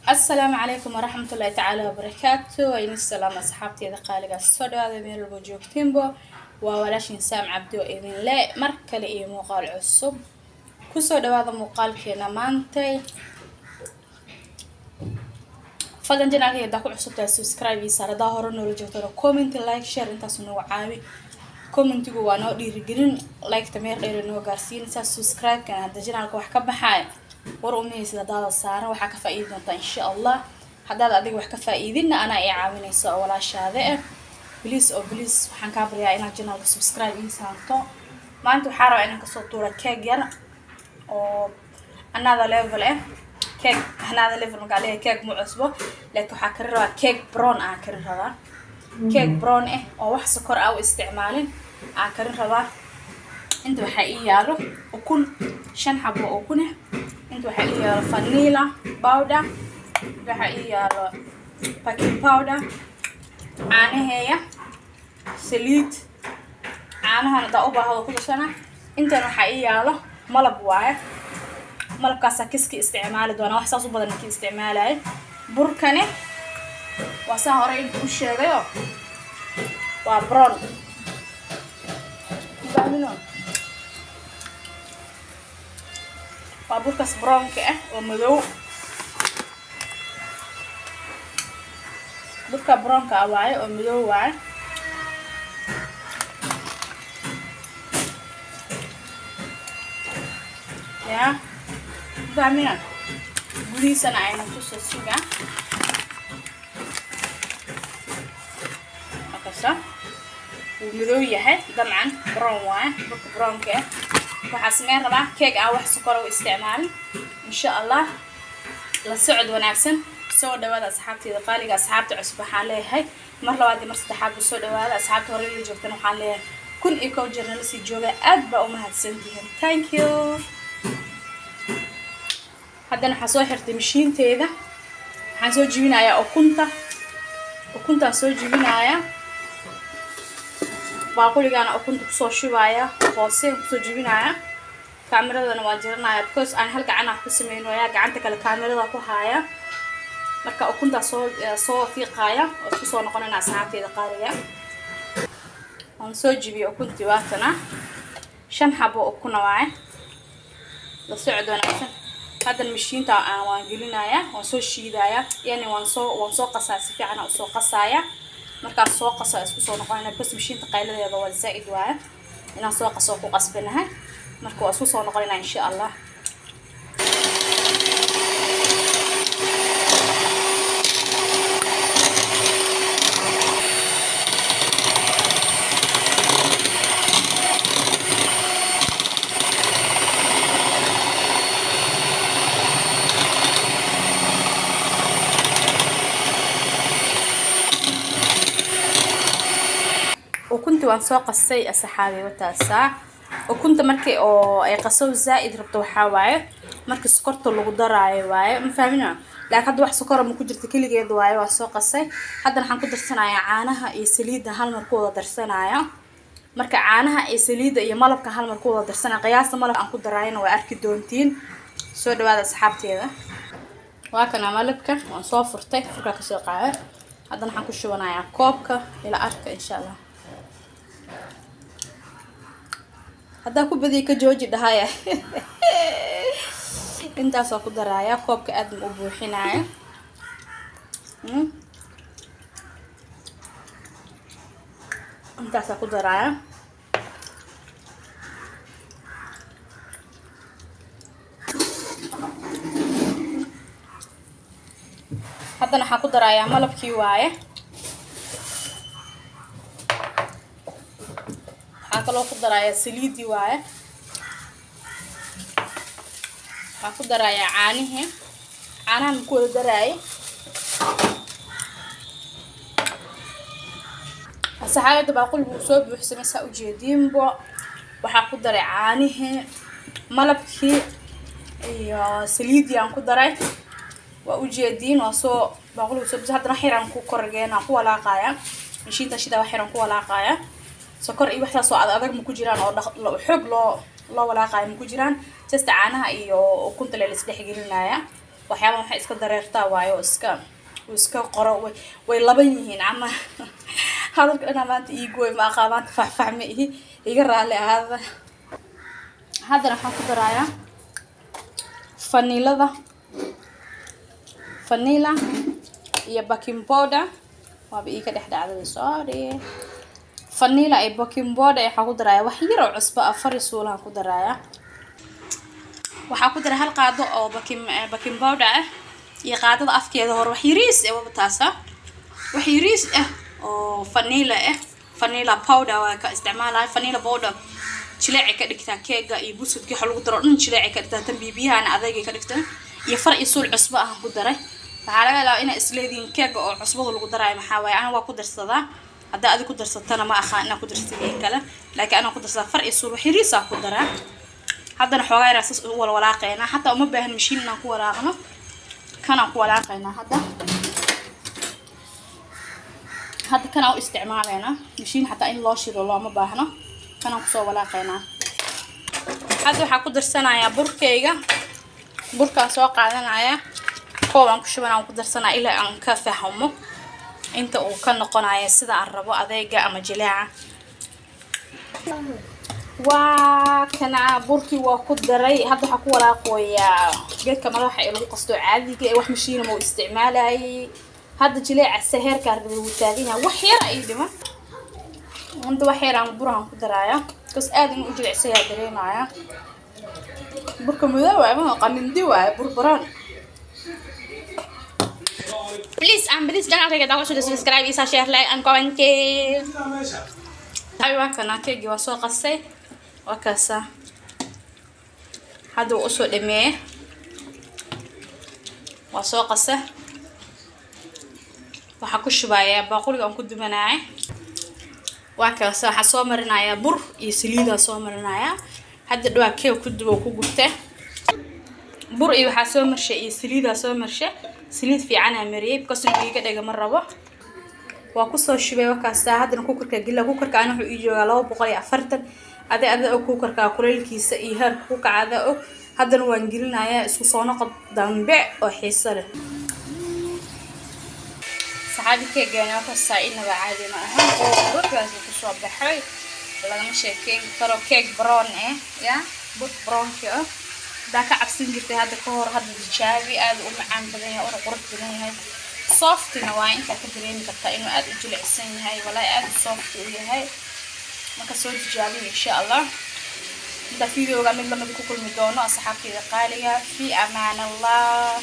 السلام عليكم ورحمة الله تعالى وبركاته. وين السلام أصحابتي دقالق الصدى هذا من الوجوه تيمبو وولاش إنسان عبدو إذن لا مركل إيه مقال عصب كسود هذا مقال كنا مانتي فضل جنا هي داكو عصب سبسكرايب يسار ظاهر إنه رجعتوا كومنت لايك شير أنت سنو عاوي كومنت جوانا ديرجرين لايك تمير غير إنه قارسين سبسكرايب كان هذا جنا لكو حكب بحاي ورؤمي سيدا دادا سارة وحا كفايدنا إن شاء الله حداد أديك وحا كفايدنا أنا إعاوني سو ولا شاذئ بليز أو بليز وحان كابريا إنا جنال سبسكرايب إنسانتو ما أنتو حارو إنا كسوطورة كيك يانا أو another level كيك another level مقاليه كيك مو عصبه لكن وحا كرروا كيك برون كرر هذا كيك برون أو wax sokor أو استعمالين كرر هذا انت waxaa ii yaalo ukun 5 xabo oo ukun inta waxaa ii yaalo vanilla powder waxaa ii yaalo baking powder caanaheeya saliid caanahan da u baahdo ku dashana intan waxaa ii yaalo malab waaye malabkaas kiski isticmaali doona wax saas u badan ki isticmaalay burkane waa saa hore inta u sheegayo waa brown وابوركاس براون كأ ومدو بوركا براون كأواعي ومدو واعي يا فاهمين بوليس أنا عينا توصل السوق أكسر ومدو يحد طبعا براون واعي بوركا براون كأ وحاسمين ربع كيك أو واحد سكر واستعمال إن شاء الله للسعد ونعسن سو دواد أصحابتي دقالق أصحابتي عصبة حالي هاي مرة وادي مرة حابة سو دواد أصحابتي هوري جوجتنا حالي كن إيكو جرنالسي جوجا أدبا ومهد سنتين thank you هذا أنا حسوي حرتي مشين تيدا حسوي جبينا يا أكونتا سو جبينا يا باقولي أنا أكنت بصور شوية خاصين بصور جبينها كاميرا أنا واجرنا because أنا هلقى أنا أحسن منه يا قعدت كلا كاميرا ذاكو هايا مركا أكنت صور في قاية وصور نقولنا ناس عاتي دقارية ونصور جبي أكنت وقتنا شن حبوا أكون معي لصعد ونعسن هذا المشين تاع أنا وانجلينا يا ونصور شيدايا يعني ونصور قصاص في عنا ونصور قصايا marka soo qaso isku soo noqonayna bas mishiinta qayladeeda waa zaid waa inaan soo qaso ku qasbanahay marka waa isku soo noqonayna insha Allah وكنت وانسوق قصي أصحابي وتاسع وكنت مركي أو أي قصو زائد ربطو حواي مركي سكرت اللي قدر عاي مفهمينه لكن هذا واحد سكر ممكن جرت كل جيد واي وانسوق قصي هذا نحن كدر صناعة عانها يسليد هالمركوضة درسنايا مركي عانها يسليد يملك هالمركوضة درسنا قياس ملك عن قدر عينه وأركي دونتين سود هذا أصحابتي هذا وكان ملكه وانصوف فركة كسيقعة هذا نحن كشونايا كوبك إلى أركة إن شاء الله هذا كوب بدي كجوجي دهاية أنت ساكو درايا كوب كأدم أبوحنايا أنت ساكو درايا هذا أنا حاكو درايا ملبكي وايه kaloo ku daraya saliidi waaye waxa ku daraya caanahan ku wada daray saxaabada baaqul buu soo buuxsamay saa u jeedinbo waxa ku daray caanaha malabkii iyo saliidi aan ku daray waa u jeedin waa soo baaqul soo hadana xiran ku korgeena ku walaaqaya mishiinta shida xiran ku walaaqaya سكر إيه وحده صعد أذكر مكوجيران أو حب لا ولا قايم مكوجيران تست عنها إيو وكنت للسبح جرينايا waxyaabo waxay iska dareertaa waayo iska qoro way laban yihiin ama hadalka ana maanta iigooy ma aqaamaanta faahfaahme iga raali ahaada haddana waxaan ku darayaa vanilla iyo baking powder waaba iga dhex dhacday sorry vanilla iyo baking powder waxaan ku darayaa wax yar oo cusbo afar suulahan ku darayaa waxaan ku daray hal qaado oo baking powder ah iyo qaadada afkeeda hore wax yariis ah waba taasa wax yariis ah oo vanilla powder waa ka isticmaalay vanilla powder jileec ka dhigtaa keega iyo buskudka waxa lagu daro dhan jileec ka dhigtaa tan bibiyahana adeeg ka dhigtaa iyo far iyo suul cusbo ah ku daray waxa laga yaabaa in isleedin keega oo cusbada lagu daray maxaa waay aan waa ku darsadaa hadda adigu ku darsatana ma aha inaan ku darsadeen kale laakiin aan ku darsadaa far iyo suul wax yariis ah ku daraa haddana xoogaa raasas wala walaaqeena hatta uma baahan mashiin inaan ku walaaqno kana ku walaaqeena hadda kana u isticmaaleena mashiin hatta in loo shido looma baahno kana ku soo walaaqeena hadda waxa ku darsanayaa burka soo qaadanaya kooban ku shubanaa ku darsanaa ilaa aan ka fahmo inta uu ka noqonayo sida aan rabo adeega ama jilaaca waa kana burki waa ku daray hadda waxa ku walaaqooyaa geedka madaxa ee lagu qasto caadiga ee wax mashiin ma isticmaalay hadda jilaaca saheerka uu taagina wax yar ay dhiman inta wax yar aan burahan ku daraya kas aad in u jilicsan yahay dareemaya burka madow ama qamindi waa burburan please don't forget to subscribe share like and comment aywa kana keegi waa soo qasay وكاسة هذا أسود مية وسوق قصة وحكوش بايا باقولي أنكو دمناعي وكاسة حصومرنا يا بر يسليدا صومرنا يا هذا دوا كيو كدوا كوجته بر إيه حصومر شيء يسليدا صومر شيء سليد في عنا مريب كسر بيجي كده مرة بق وقصة الشباب وكاسة هذا نكوكر كجلا كوكر كأنه يجوا على بقولي أفرتن هذا كوكركا كليلكيسا iyo heerka ku kacada oo hadana waan gelinayaa isku soo noqod dambe oo xiiso leh saxaabka geena ka saainaba caadi ma aha oo burkaas ku soo baxay laga sheekeen karo cake brown ya bur brown ka da ka cabsin jirtay hada ka hor hada jaabi aad u macaan badan yahay oo qurux badan yahay soft na waa inta ka dareemi kartaa inuu aad u jilicsan yahay walaa aad soft u yahay marka soo tijaabiyo insha Allah inta fiidiyoga mid lamid ku kulmi doono asxaabtayda qaaliga fi amaan Allah